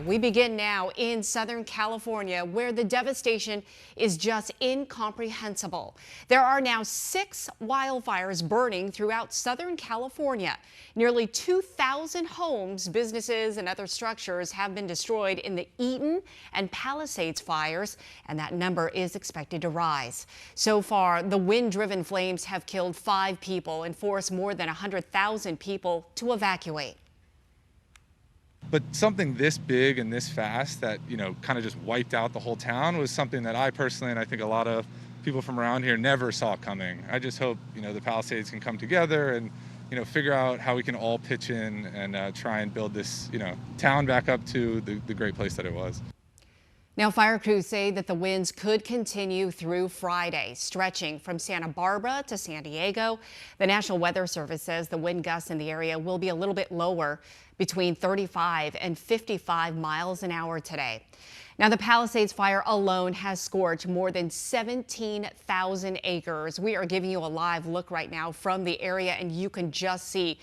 We begin now in Southern California, where the devastation is just incomprehensible. There are now 6 wildfires burning throughout Southern California. Nearly 2,000 homes, businesses, and other structures have been destroyed in the Eaton and Palisades fires, and that number is expected to rise. So far, the wind-driven flames have killed 5 people and forced more than 100,000 people to evacuate. But something this big and this fast that, kind of just wiped out the whole town was something that I personally, and I think a lot of people from around here, never saw coming. I just hope, the Palisades can come together and, figure out how we can all pitch in and try and build this, town back up to the great place that it was. Now, fire crews say that the winds could continue through Friday, stretching from Santa Barbara to San Diego. The National Weather Service says the wind gusts in the area will be a little bit lower, between 35 and 55 miles an hour today. Now, the Palisades fire alone has scorched more than 17,000 acres. We are giving you a live look right now from the area, and you can just see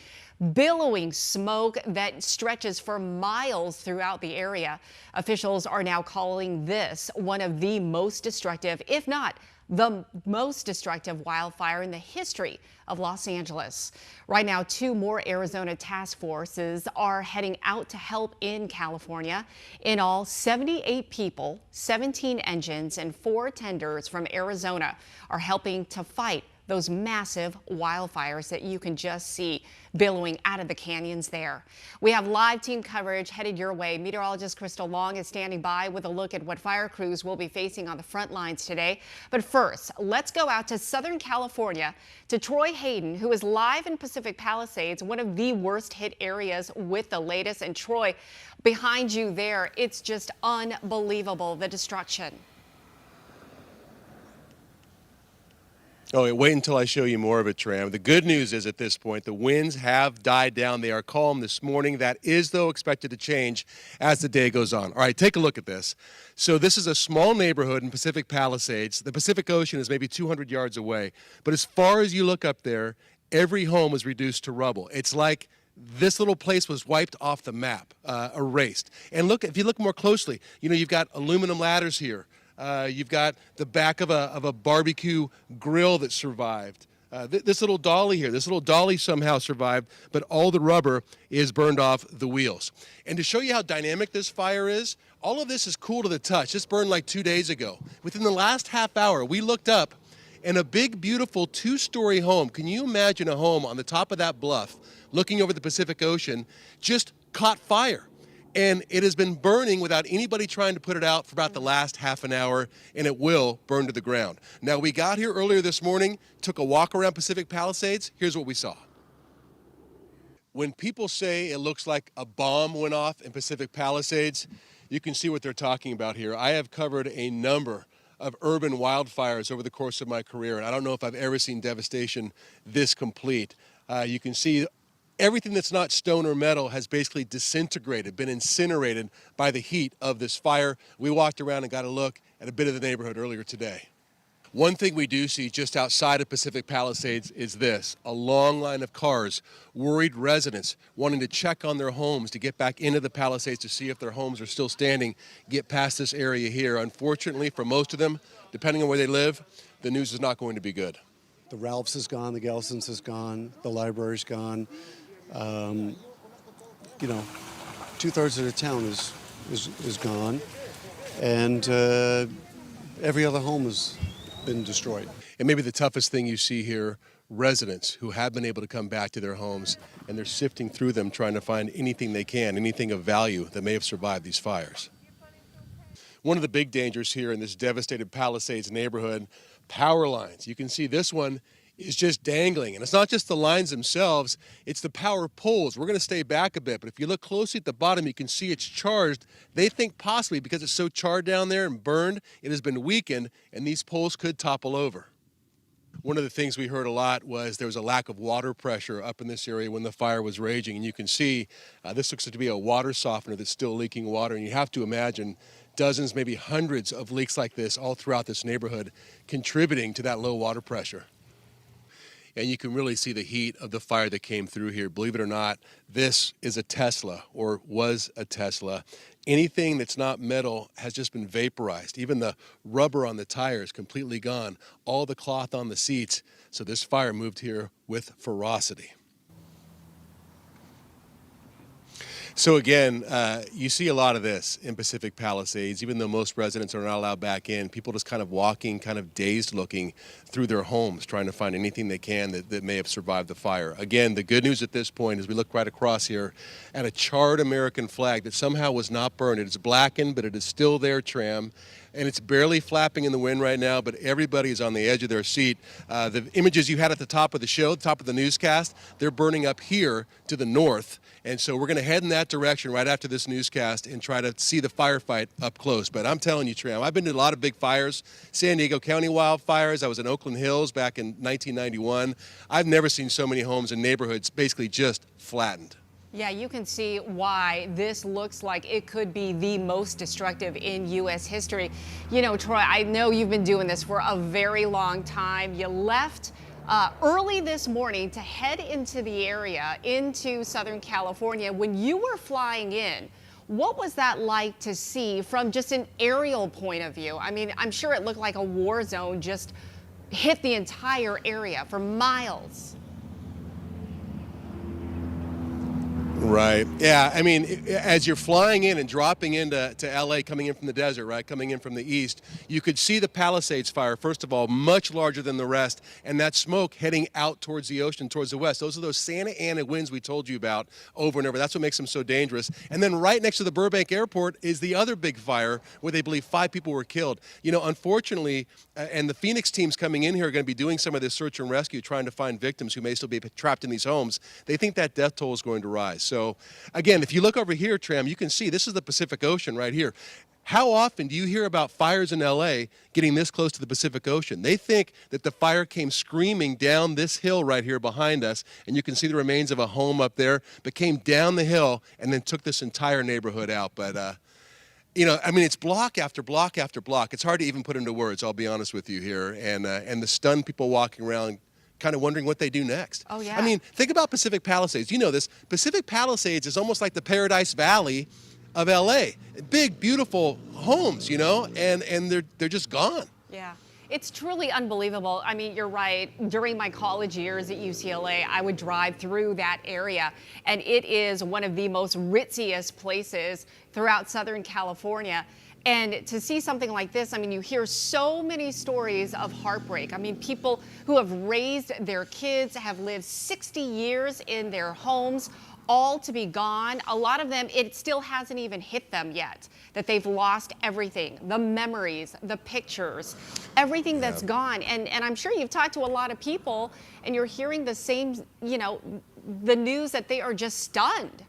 billowing smoke that stretches for miles throughout the area. Officials are now calling this one of the most destructive, if not the most destructive wildfire in the history of Los Angeles. Right now, 2 more Arizona task forces are heading out to help in California. In all, 78 people, 17 engines, and 4 tenders from Arizona are helping to fight those massive wildfires that you can just see billowing out of the canyons there. We have live team coverage headed your way. Meteorologist Crystal Long is standing by with a look at what fire crews will be facing on the front lines today. But first, let's go out to Southern California to Troy Hayden, who is live in Pacific Palisades, one of the worst hit areas, with the latest. And Troy, behind you there, it's just unbelievable, the destruction. Oh, wait until I show you more of it, Tram. The good news is at this point, the winds have died down. They are calm this morning. That is, though, expected to change as the day goes on. All right, take a look at this. So this is a small neighborhood in Pacific Palisades. The Pacific Ocean is maybe 200 yards away. But as far as you look up there, every home is reduced to rubble. It's like this little place was wiped off the map, erased. And look, if you look more closely, you've got aluminum ladders here. You've got the back of a barbecue grill that survived. This little dolly here, this little dolly somehow survived, but all the rubber is burned off the wheels. And to show you how dynamic this fire is, all of this is cool to the touch. This burned like 2 days ago. Within the last half hour, we looked up, and a big, beautiful 2-story home, can you imagine a home on the top of that bluff looking over the Pacific Ocean, just caught fire? And it has been burning without anybody trying to put it out for about the last half an hour, and it will burn to the ground. Now, we got here earlier this morning, took a walk around Pacific Palisades. Here's what we saw. When people say it looks like a bomb went off in Pacific Palisades, you can see what they're talking about here. I have covered a number of urban wildfires over the course of my career, and I don't know if I've ever seen devastation this complete. You can see everything that's not stone or metal has basically disintegrated, been incinerated by the heat of this fire. We walked around and got a look at a bit of the neighborhood earlier today. One thing we do see just outside of Pacific Palisades is this: a long line of cars, worried residents wanting to check on their homes, to get back into the Palisades to see if their homes are still standing, get past this area here. Unfortunately, for most of them, depending on where they live, the news is not going to be good. The Ralphs is gone, the Gelsons is gone, the library's gone. 2/3 of the town is gone, and every other home has been destroyed. And maybe the toughest thing you see here, residents who have been able to come back to their homes, and they're sifting through them trying to find anything they can, anything of value that may have survived these fires. One of the big dangers here in this devastated Palisades neighborhood, power lines. You can see this one is just dangling. And it's not just the lines themselves, it's the power poles. We're going to stay back a bit, but if you look closely at the bottom, you can see it's charged. They think possibly because it's so charred down there and burned, it has been weakened, and these poles could topple over. One of the things we heard a lot was there was a lack of water pressure up in this area when the fire was raging. And you can see this looks to be a water softener that's still leaking water. And you have to imagine dozens, maybe hundreds of leaks like this all throughout this neighborhood contributing to that low water pressure. And you can really see the heat of the fire that came through here. Believe it or not, this is a Tesla, or was a Tesla. Anything that's not metal has just been vaporized. Even the rubber on the tires completely gone. All the cloth on the seats. So this fire moved here with ferocity. So again, you see a lot of this in Pacific Palisades. Even though most residents are not allowed back in, people just kind of walking, kind of dazed looking through their homes, trying to find anything they can that may have survived the fire. Again, the good news at this point is we look right across here at a charred American flag that somehow was not burned. It is blackened, but it is still there, Tram. And it's barely flapping in the wind right now, but everybody is on the edge of their seat. The images you had at the top of the show, top of the newscast, they're burning up here to the north. And so we're going to head in that direction right after this newscast and try to see the firefight up close. But I'm telling you, Tram, I've been to a lot of big fires, San Diego County wildfires. I was in Oakland Hills back in 1991. I've never seen so many homes and neighborhoods basically just flattened. Yeah, you can see why this looks like it could be the most destructive in U.S. history. You know, Troy, I know you've been doing this for a very long time. You left early this morning to head into the area, into Southern California. When you were flying in, what was that like to see from just an aerial point of view? I mean, I'm sure it looked like a war zone just hit the entire area for miles. Right. Yeah. I mean, as you're flying in and dropping into LA, coming in from the desert, right, coming in from the east, you could see the Palisades fire, first of all, much larger than the rest, and that smoke heading out towards the ocean, towards the west. Those are those Santa Ana winds we told you about over and over. That's what makes them so dangerous. And then right next to the Burbank airport is the other big fire where they believe 5 people were killed. You know, unfortunately, and the Phoenix teams coming in here are going to be doing some of this search and rescue, trying to find victims who may still be trapped in these homes. They think that death toll is going to rise. So, again, if you look over here, Tram, you can see this is the Pacific Ocean right here. How often do you hear about fires in LA getting this close to the Pacific Ocean? They think that the fire came screaming down this hill right here behind us, and you can see the remains of a home up there, but came down the hill and then took this entire neighborhood out. But, you know, I mean, it's block after block after block. It's hard to even put into words, I'll be honest with you here. And the stunned people walking around kind of wondering what they do next. Oh, yeah. I mean, think about Pacific Palisades. You know this. Pacific Palisades is almost like the Paradise Valley of LA. Big, beautiful homes, you know, and they're just gone. Yeah. It's truly unbelievable. I mean, you're right. During my college years at UCLA, I would drive through that area, and it is one of the most ritziest places throughout Southern California. And to see something like this, I mean, you hear so many stories of heartbreak. I mean, people who have raised their kids, have lived 60 years in their homes, all to be gone. A lot of them, it still hasn't even hit them yet, that they've lost everything, the memories, the pictures, everything that's gone. And I'm sure you've talked to a lot of people and you're hearing the same, you know, the news that they are just stunned.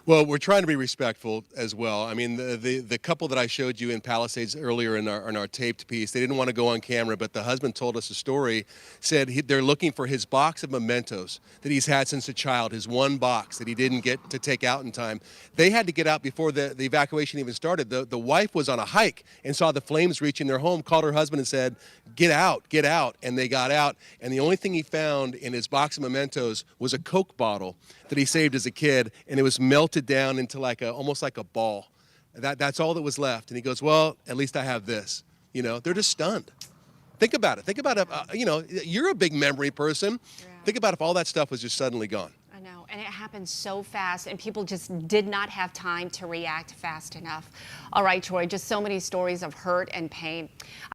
Well, we're trying to be respectful as well. I mean, the couple that I showed you in Palisades earlier in our taped piece, they didn't want to go on camera, but the husband told us a story, said they're looking for his box of mementos that he's had since a child, his one box that he didn't get to take out in time. They had to get out before the evacuation even started. The wife was on a hike and saw the flames reaching their home, called her husband and said, get out, and they got out. And the only thing he found in his box of mementos was a Coke bottle that he saved as a kid, and it was melted down into almost like a ball. That's all that was left. And he goes, well, at least I have this. You know, they're just stunned. Think about it. Think about it. You know, you're a big memory person. Yeah. Think about if all that stuff was just suddenly gone. I know, and it happened so fast, and people just did not have time to react fast enough. All right, Troy, just so many stories of hurt and pain.